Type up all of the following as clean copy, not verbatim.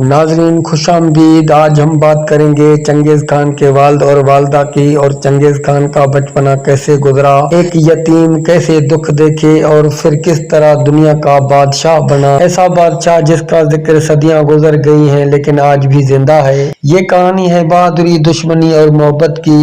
ناظرین خوش آمدید۔ آج ہم بات کریں گے چنگیز خان کے والد اور والدہ کی، اور چنگیز خان کا بچپنا کیسے گزرا، ایک یتیم کیسے دکھ دیکھے اور پھر کس طرح دنیا کا بادشاہ بنا، ایسا بادشاہ جس کا ذکر صدیاں گزر گئی ہیں لیکن آج بھی زندہ ہے۔ یہ کہانی ہے بہادری، دشمنی اور محبت کی۔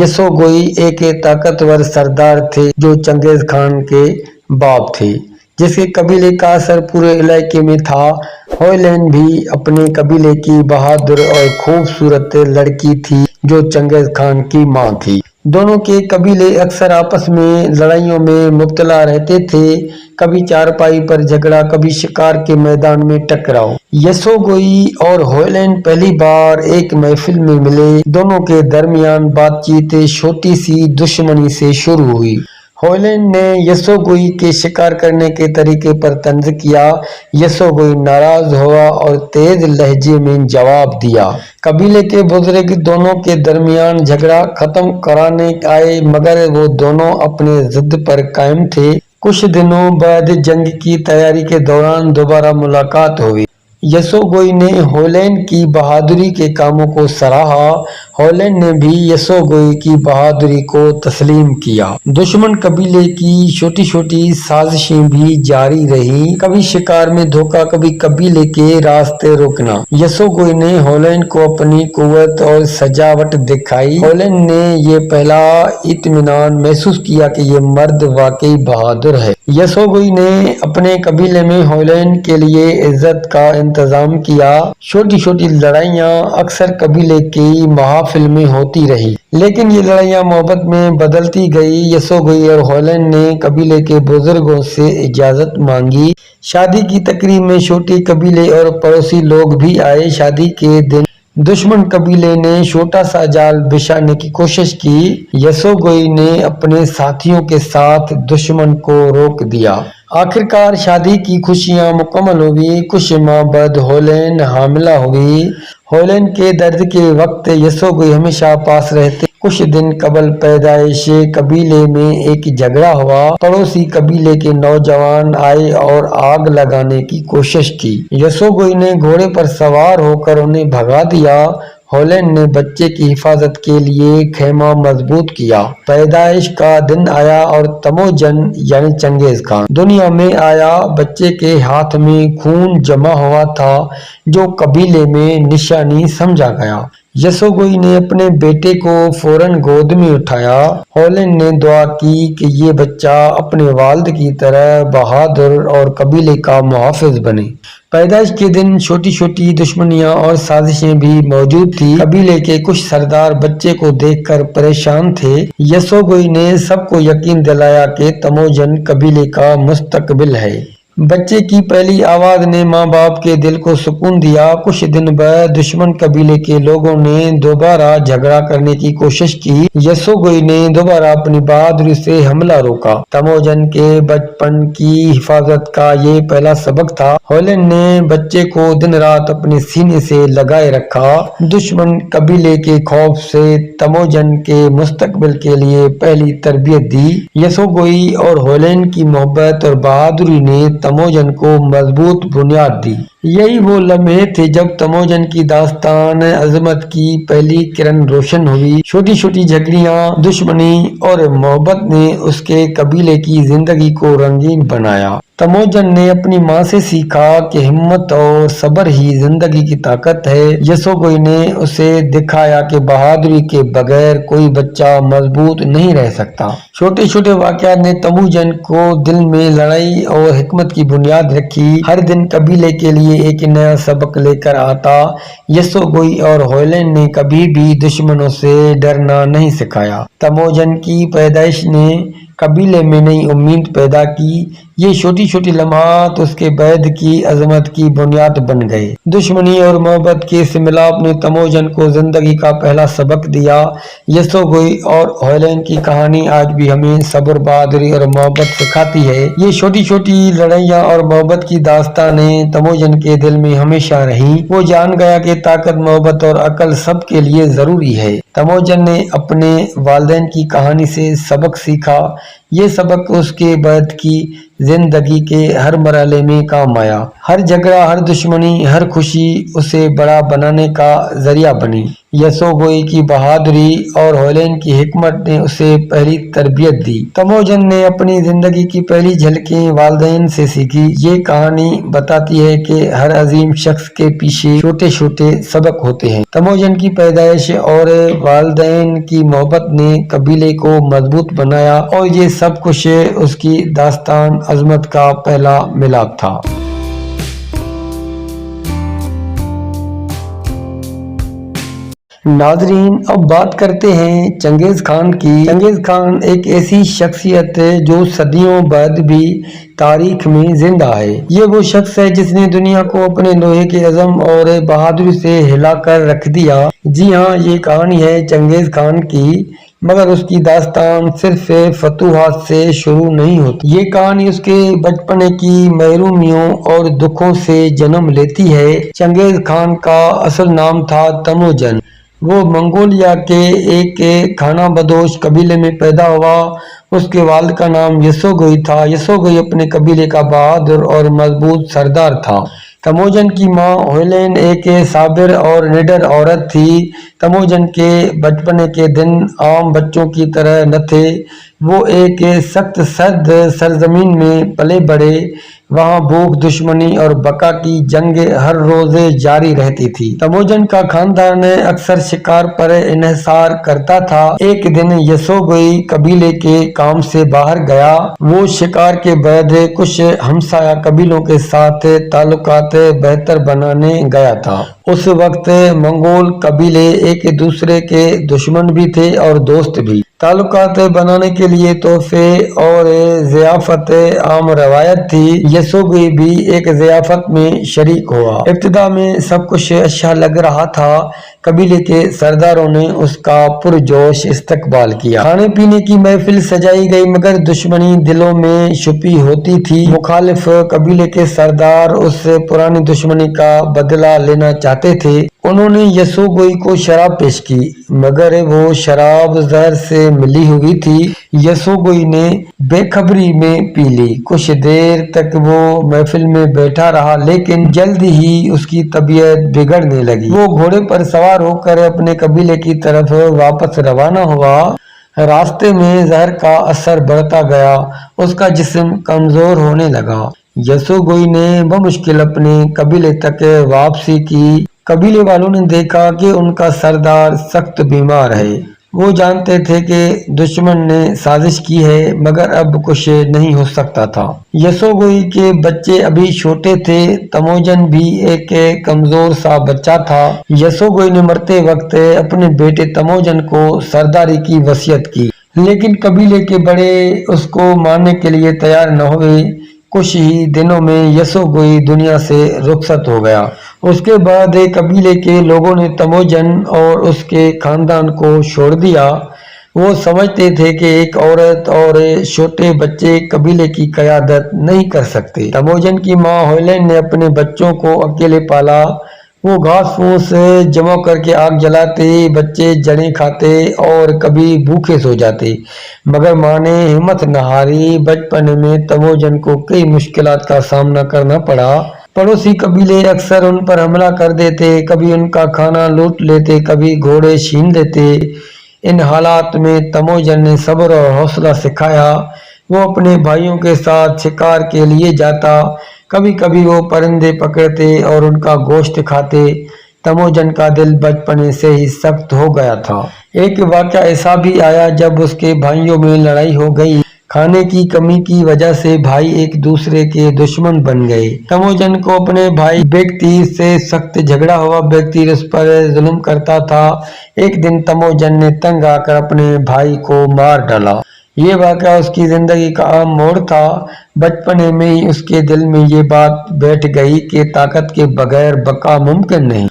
یسوگوئی ایک طاقتور سردار تھے جو چنگیز خان کے باپ تھے، جس کے قبیلے کا اثر پورے علاقے میں تھا۔ ہویلین بھی اپنے قبیلے کی بہادر اور خوبصورت لڑکی تھی جو چنگیز خان کی ماں تھی۔ دونوں کے قبیلے اکثر آپس میں لڑائیوں میں مبتلا رہتے تھے، کبھی چارپائی پر جھگڑا، کبھی شکار کے میدان میں ٹکراؤ۔ یسوگوئی اور ہویلین پہلی بار ایک محفل میں ملے۔ دونوں کے درمیان بات چیت چھوٹی سی دشمنی سے شروع ہوئی۔ ہویلین نے یسوگوئی کے شکار کرنے کے طریقے پر طنز کیا۔ یسوگوئی ناراض ہوا اور تیز لہجے میں جواب دیا۔ قبیلے کے بزرگ دونوں کے درمیان جھگڑا ختم کرانے آئے، مگر وہ دونوں اپنے ضد پر قائم تھے۔ کچھ دنوں بعد جنگ کی تیاری کے دوران دوبارہ ملاقات ہوئی۔ یسوگوئی نے ہویلین کی بہادری کے کاموں کو سراہا۔ ہویلین نے بھی یسوگوئی کی بہادری کو تسلیم کیا۔ دشمن قبیلے کی چھوٹی چھوٹی سازشیں بھی جاری رہیں، کبھی شکار میں دھوکہ، کبھی قبیلے کے راستے روکنا۔ یسوگوئی نے ہویلین کو اپنی قوت اور سجاوٹ دکھائی۔ ہویلین نے یہ پہلا اطمینان محسوس کیا کہ یہ مرد واقعی بہادر ہے۔ یسوگوئی نے اپنے قبیلے میں ہویلین کے لیے عزت کا انتظام کیا۔ چھوٹی چھوٹی لڑائیاں اکثر قبیلے کی محافل میں ہوتی رہی، لیکن یہ لڑائیاں محبت میں بدلتی گئی۔ یسوگوئی اور ہویلین نے قبیلے کے بزرگوں سے اجازت مانگی۔ شادی کی تقریب میں چھوٹے قبیلے اور پڑوسی لوگ بھی آئے۔ شادی کے دن دشمن قبیلے نے چھوٹا سا جال بچھانے کی کوشش کی۔ یسوگوئی نے اپنے ساتھیوں کے ساتھ دشمن کو روک دیا۔ آخرکار شادی کی خوشیاں مکمل ہوئی۔ کچھ ماہ بعد ہویلین حاملہ ہوئی۔ ہویلین کے درد کے وقت یسوگوئی ہمیشہ پاس رہتے۔ کچھ دن قبل پیدائش قبیلے میں ایک جھگڑا ہوا۔ پڑوسی قبیلے کے نوجوان آئے اور آگ لگانے کی کوشش کی۔ یسوگوئی نے گھوڑے پر سوار ہو کر انہیں بھگا دیا۔ ہویلین نے بچے کی حفاظت کے لیے خیمہ مضبوط کیا۔ پیدائش کا دن آیا اور تموجن یعنی چنگیز خان دنیا میں آیا۔ بچے کے ہاتھ میں خون جمع ہوا تھا جو قبیلے میں نشانی سمجھا گیا۔ یسوگوئی نے اپنے بیٹے کو فوراً گود میں اٹھایا۔ ہویلین نے دعا کی کہ یہ بچہ اپنے والد کی طرح بہادر اور قبیلے کا محافظ بنے۔ پیدائش کے دن چھوٹی چھوٹی دشمنیاں اور سازشیں بھی موجود تھیں۔ قبیلے کے کچھ سردار بچے کو دیکھ کر پریشان تھے۔ یسوگوئی نے سب کو یقین دلایا کہ تموجن قبیلے کا مستقبل ہے۔ بچے کی پہلی آواز نے ماں باپ کے دل کو سکون دیا۔ کچھ دن بعد دشمن قبیلے کے لوگوں نے دوبارہ جھگڑا کرنے کی کوشش کی۔ یسوگوئی نے دوبارہ اپنی بہادری سے حملہ روکا۔ تموجن کے بچپن کی حفاظت کا یہ پہلا سبق تھا۔ ہویلین نے بچے کو دن رات اپنے سینے سے لگائے رکھا۔ دشمن قبیلے کے خوف سے تموجن کے مستقبل کے لیے پہلی تربیت دی۔ یسوگوئی اور ہویلین کی محبت اور بہادری نے تموجن کو مضبوط بنیاد دی۔ یہی وہ لمحے تھے جب تموجن کی داستان عظمت کی پہلی کرن روشن ہوئی۔ چھوٹی چھوٹی جھگڑیاں، دشمنی اور محبت نے اس کے قبیلے کی زندگی کو رنگین بنایا۔ تموجن نے اپنی ماں سے سیکھا کہ ہمت اور صبر ہی زندگی کی طاقت ہے۔ یسوگوئی نے اسے دکھایا کہ بہادری کے بغیر کوئی بچہ مضبوط نہیں رہ سکتا۔ چھوٹے چھوٹے واقعات نے تموجن کو دل میں لڑائی اور حکمت کی بنیاد رکھی۔ ہر دن قبیلے کے لیے ایک نیا سبق لے کر آتا۔ یسوگوئی اور ہویلین نے کبھی بھی دشمنوں سے ڈرنا نہیں سکھایا۔ تموجن کی پیدائش نے قبیلے میں نئی امید پیدا کی۔ یہ چھوٹی چھوٹی لمحات اس کے بعد کی عظمت کی بنیاد بن گئے۔ دشمنی اور محبت کے اس ملاپ نے تموجن کو زندگی کا پہلا سبق دیا۔ یسوگوئی اور ہویلین کی کہانی آج بھی ہمیں صبر، بہادری اور محبت سکھاتی ہے۔ یہ چھوٹی چھوٹی لڑائیاں اور محبت کی داستانیں تموجن کے دل میں ہمیشہ رہیں۔ وہ جان گیا کہ طاقت، محبت اور عقل سب کے لیے ضروری ہے۔ تموجن نے اپنے والدین کی کہانی سے سبق سیکھا۔ یہ سبق اس کے بعد کی زندگی کے ہر مرحلے میں کام آیا۔ ہر جھگڑا، ہر دشمنی، ہر خوشی اسے بڑا بنانے کا ذریعہ بنی۔ یسوگوئی کی بہادری اور ہولین کی حکمت نے اسے پہلی تربیت دی۔ تموجن نے اپنی زندگی کی پہلی جھلکیں والدین سے سیکھی۔ یہ کہانی بتاتی ہے کہ ہر عظیم شخص کے پیچھے چھوٹے چھوٹے سبق ہوتے ہیں۔ تموجن کی پیدائش اور والدین کی محبت نے قبیلے کو مضبوط بنایا، اور یہ سب کچھ اس کی داستان عظمت کا پہلا ملاپ تھا۔ ناظرین، اب بات کرتے ہیں چنگیز خان کی۔ چنگیز خان ایک ایسی شخصیت ہے جو صدیوں بعد بھی تاریخ میں زندہ ہے۔ یہ وہ شخص ہے جس نے دنیا کو اپنے لوہے کے عزم اور بہادری سے ہلا کر رکھ دیا۔ جی ہاں، یہ کہانی ہے چنگیز خان کی، مگر اس کی داستان صرف فتوحات سے شروع نہیں ہوتی۔ یہ کہانی اس کے بچپنے کی محرومیوں اور دکھوں سے جنم لیتی ہے۔ چنگیز خان کا اصل نام تھا تموجن۔ وہ منگولیا کے ایک خانہ بدوش قبیلے میں پیدا ہوا۔ اس کے والد کا نام یسوگوئی تھا۔ یسوگوئی اپنے قبیلے کا بہادر اور مضبوط سردار تھا۔ تموجن کی ماں ہولین ایک صابر اور نڈر عورت تھی۔ تموجن کے بچپنے کے دن عام بچوں کی طرح نہ تھے۔ وہ ایک سخت سرد سرزمین میں پلے بڑھے۔ وہاں بھوک، دشمنی اور بقا کی جنگ ہر روز جاری رہتی تھی۔ تموجن کا خاندان اکثر شکار پر انحصار کرتا تھا۔ ایک دن یسوگوئی قبیلے کے کام سے باہر گیا۔ وہ شکار کے بعد کچھ ہمسایہ قبیلوں کے ساتھ تعلقات بہتر بنانے گیا تھا۔ اس وقت منگول قبیلے ایک دوسرے کے دشمن بھی تھے اور دوست بھی۔ تعلقات بنانے کے لیے تحفے اور ضیافت عام روایت تھی۔ یسوگوئی بھی ایک ضیافت میں شریک ہوا۔ ابتدا میں سب کچھ اچھا لگ رہا تھا۔ قبیلے کے سرداروں نے اس کا پرجوش استقبال کیا۔ کھانے پینے کی محفل سجائی گئی، مگر دشمنی دلوں میں چھپی ہوتی تھی۔ مخالف قبیلے کے سردار اس پرانی دشمنی کا بدلہ لینا چاہتے تھے۔ انہوں نے یسوگوئی کو شراب پیش کی، مگر وہ شراب زہر سے ملی ہوئی تھی۔ یسوگوئی نے بے خبری میں پی لی۔ کچھ دیر تک وہ محفل میں بیٹھا رہا، لیکن جلد ہی اس کی طبیعت بگڑنے لگی۔ وہ گھوڑے پر سوار ہو کر اپنے قبیلے کی طرف واپس روانہ ہوا۔ راستے میں زہر کا اثر بڑھتا گیا، اس کا جسم کمزور ہونے لگا۔ یسوگوئی نے بمشکل اپنے قبیلے تک واپسی کی۔ قبیلے والوں نے دیکھا کہ ان کا سردار سخت بیمار ہے۔ وہ جانتے تھے کہ دشمن نے سازش کی ہے، مگر اب کچھ نہیں ہو سکتا تھا۔ یسوگوئی کے بچے ابھی چھوٹے تھے۔ تموجن بھی ایک کمزور سا بچہ تھا۔ یسوگوئی نے مرتے وقت اپنے بیٹے تموجن کو سرداری کی وصیت کی، لیکن قبیلے کے بڑے اس کو ماننے کے لیے تیار نہ ہوئے۔ کچھ ہی دنوں میں یسوگوئی دنیا سے رخصت ہو گیا۔ اس کے بعد قبیلے کے لوگوں نے تموجن اور اس کے خاندان کو چھوڑ دیا۔ وہ سمجھتے تھے کہ ایک عورت اور چھوٹے بچے قبیلے کی قیادت نہیں کر سکتے۔ تموجن کی ماں ہولین نے اپنے بچوں کو اکیلے پالا۔ وہ گھاس پھوس جمع کر کے آگ جلاتے، بچے جڑیں کھاتے اور کبھی بھوکے سو جاتے، مگر ماں نے ہمت نہ ہاری۔ بچپن میں تموجن کو کئی مشکلات کا سامنا کرنا پڑا۔ پڑوسی قبیلے اکثر ان پر حملہ کر دیتے، کبھی ان کا کھانا لوٹ لیتے، کبھی گھوڑے چھین لیتے۔ ان حالات میں تموجن نے صبر اور حوصلہ سکھایا۔ وہ اپنے بھائیوں کے ساتھ شکار کے لیے جاتا، کبھی کبھی وہ پرندے پکڑتے اور ان کا گوشت کھاتے۔ تموجن کا دل بچپنے سے ہی سخت ہو گیا تھا۔ ایک واقعہ ایسا بھی آیا جب اس کے بھائیوں میں لڑائی ہو گئی۔ کھانے کی کمی کی وجہ سے بھائی ایک دوسرے کے دشمن بن گئے۔ تموجن کو اپنے بھائی بیکتیر سے سخت جھگڑا ہوا۔ بیکتیر اس پر ظلم کرتا تھا۔ ایک دن تموجن نے تنگ آ کر اپنے بھائی کو مار ڈالا۔ یہ واقعہ اس کی زندگی کا اہم موڑ تھا۔ بچپنے میں ہی اس کے دل میں یہ بات بیٹھ گئی کہ طاقت کے بغیر بقا ممکن نہیں۔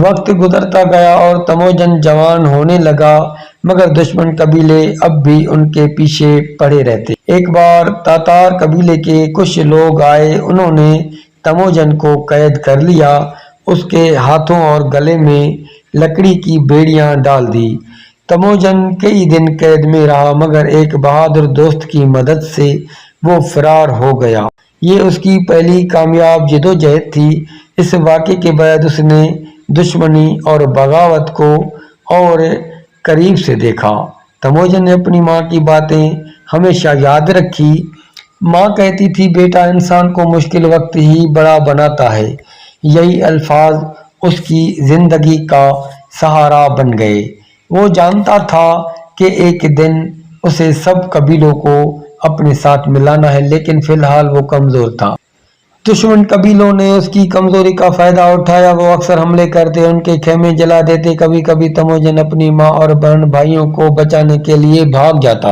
وقت گزرتا گیا اور تموجن جوان ہونے لگا، مگر دشمن قبیلے اب بھی ان کے پیچھے پڑے رہتے۔ ایک بار تاتار قبیلے کے کچھ لوگ آئے۔ انہوں نے تموجن کو قید کر لیا۔ اس کے ہاتھوں اور گلے میں لکڑی کی بیڑیاں ڈال دی۔ تموجن کئی دن قید میں رہا، مگر ایک بہادر دوست کی مدد سے وہ فرار ہو گیا۔ یہ اس کی پہلی کامیاب جدوجہد تھی۔ اس واقعے کے بعد اس نے دشمنی اور بغاوت کو اور قریب سے دیکھا۔ تموجن نے اپنی ماں کی باتیں ہمیشہ یاد رکھی۔ ماں کہتی تھی، بیٹا انسان کو مشکل وقت ہی بڑا بناتا ہے۔ یہی الفاظ اس کی زندگی کا سہارا بن گئے۔ وہ جانتا تھا کہ ایک دن اسے سب قبیلوں کو اپنے ساتھ ملانا ہے، لیکن فی الحال وہ کمزور تھا۔ دشمن قبیلوں نے اس کی کمزوری کا فائدہ اٹھایا۔ وہ اکثر حملے کرتے، ان کے خیمے جلا دیتے۔ کبھی کبھی تموجن اپنی ماں اور بہن بھائیوں کو بچانے کے لیے بھاگ جاتا۔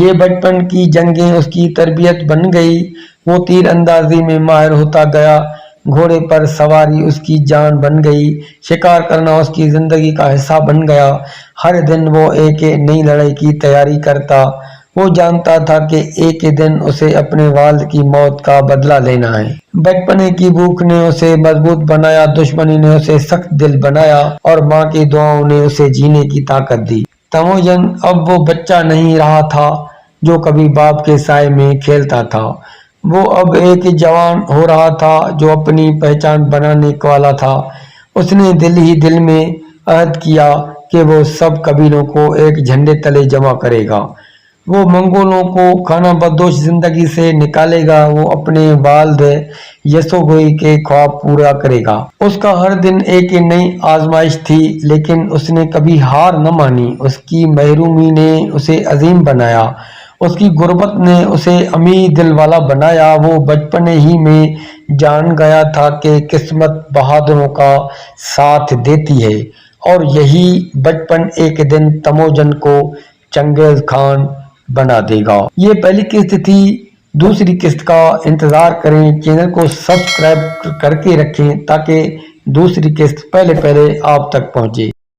یہ بچپن کی جنگیں اس کی تربیت بن گئی۔ وہ تیر اندازی میں ماہر ہوتا گیا، گھوڑے پر سواری اس کی جان بن گئی، شکار کرنا اس کی زندگی کا حصہ بن گیا۔ ہر دن وہ ایک نئی لڑائی کی تیاری کرتا۔ وہ جانتا تھا کہ ایک دن اسے اپنے والد کی موت کا بدلہ لینا ہے۔ بچپنے کی بھوک نے اسے مضبوط بنایا، دشمنی نے اسے سخت دل بنایا، اور ماں کی دعاؤں نے اسے جینے کی طاقت دی۔ تموجن اب وہ بچہ نہیں رہا تھا جو کبھی باپ کے سائے میں کھیلتا تھا۔ وہ اب ایک جوان ہو رہا تھا جو اپنی پہچان بنانے والا تھا۔ اس نے دل ہی دل میں عہد کیا کہ وہ سب قبیلوں کو ایک جھنڈے تلے جمع کرے گا۔ وہ منگولوں کو خانہ بدوش زندگی سے نکالے گا۔ وہ اپنے والد یسوگوئی کے خواب پورا کرے گا۔ اس کا ہر دن ایک نئی آزمائش تھی، لیکن اس نے کبھی ہار نہ مانی۔ اس کی محرومی نے اسے عظیم بنایا، اس کی غربت نے اسے امید دل والا بنایا۔ وہ بچپنے ہی میں جان گیا تھا کہ قسمت بہادروں کا ساتھ دیتی ہے، اور یہی بچپن ایک دن تموجن کو چنگیز خان بنا دے گا۔ یہ پہلی قسط تھی، دوسری قسط کا انتظار کریں۔ چینل کو سبسکرائب کر کے رکھیں تاکہ دوسری قسط پہلے آپ تک پہنچے۔